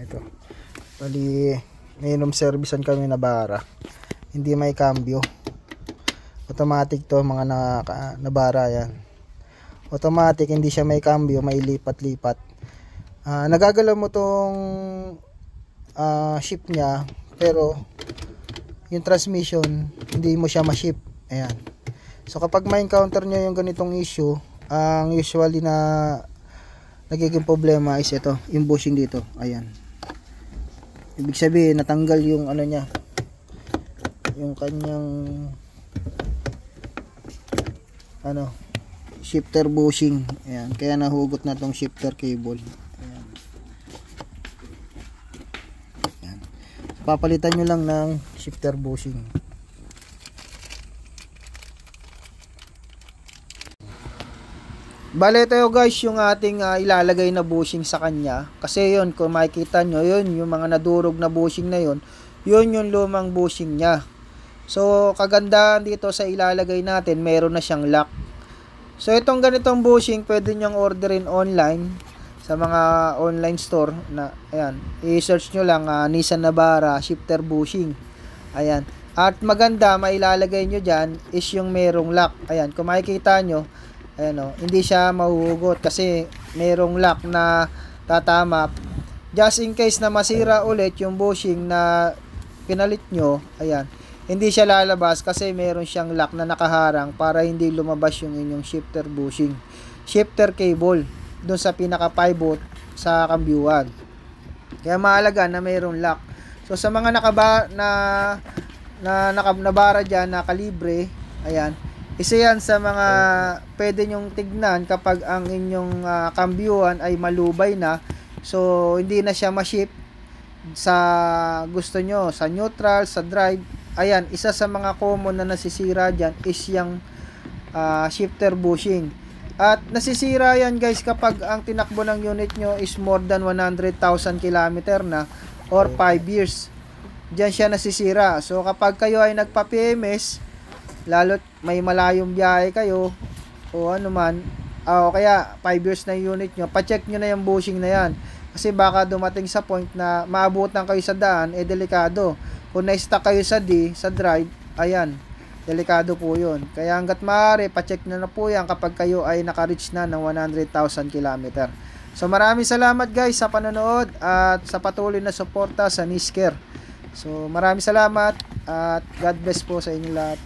Ito. Bali, minimum servicean kami na bara. Hindi may cambio. Automatic to mga nabara yan. Automatic, hindi siya may cambio, may lipat-lipat. Nagagalaw mo tong shift niya, pero yung transmission hindi mo siya ma-shift. Ayan. So kapag ma-encounter nyo yung ganitong issue, ang usually na nagiging problema is ito, yung bushing dito. Ayan. Ibig sabihin natanggal yung ano niya, yung kanyang shifter bushing. Ayan, kaya nahugot na tong shifter cable. Ayan. Ayan. So, papalitan nyo lang ng shifter bushing. Bale, ito guys yung ating ilalagay na bushing sa kanya. Kasi yun, kung makikita nyo, yun yung mga nadurog na bushing na yun, yun yung lumang bushing niya. So, kagandahan dito sa ilalagay natin, meron na siyang lock. So, itong ganitong bushing, pwede nyong orderin online sa mga online store. Na, ayan, i-search nyo lang Nissan Navara shifter bushing. Ayan. At maganda, mailalagay nyo dyan is yung merong lock. Ayan, kung makikita nyo, ayan, hindi siya mahuhugot kasi merong lock na tatama. Just in case na masira ulit yung bushing na pinalit nyo, ayan, hindi siya lalabas kasi meron siyang lock na nakaharang para hindi lumabas yung inyong shifter bushing, shifter cable doon sa pinaka pivot sa kambyuhan. Kaya mahalaga na mayroong lock. So sa mga nabara dyan na kalibre, ayan, isa yan sa mga pwede nyong tignan kapag ang inyong kambyuhan ay malubay na. So hindi na siya ma-shift sa gusto nyo, sa neutral, sa drive. Ayan, isa sa mga common na nasisira dyan is yung shifter bushing. At nasisira yan guys kapag ang tinakbo ng unit nyo is more than 100,000 km na or 5 years. Diyan siya nasisira. So kapag kayo ay nagpa-PMS, lalo't may malayong biyahe kayo o ano man, o kaya 5 years na yung unit nyo, pa-check nyo na yung bushing na yan. Kasi baka dumating sa point na maabutan kayo sa daan, delikado. Kung na-stuck kayo sa sa drive, ayan, delikado po yun. Kaya hanggat maaari, pa-check na po yan kapag kayo ay naka-reach na ng 100,000 km. So maraming salamat guys sa panonood at sa patuloy na suporta sa Nisker. So maraming salamat at God bless po sa inyong lahat.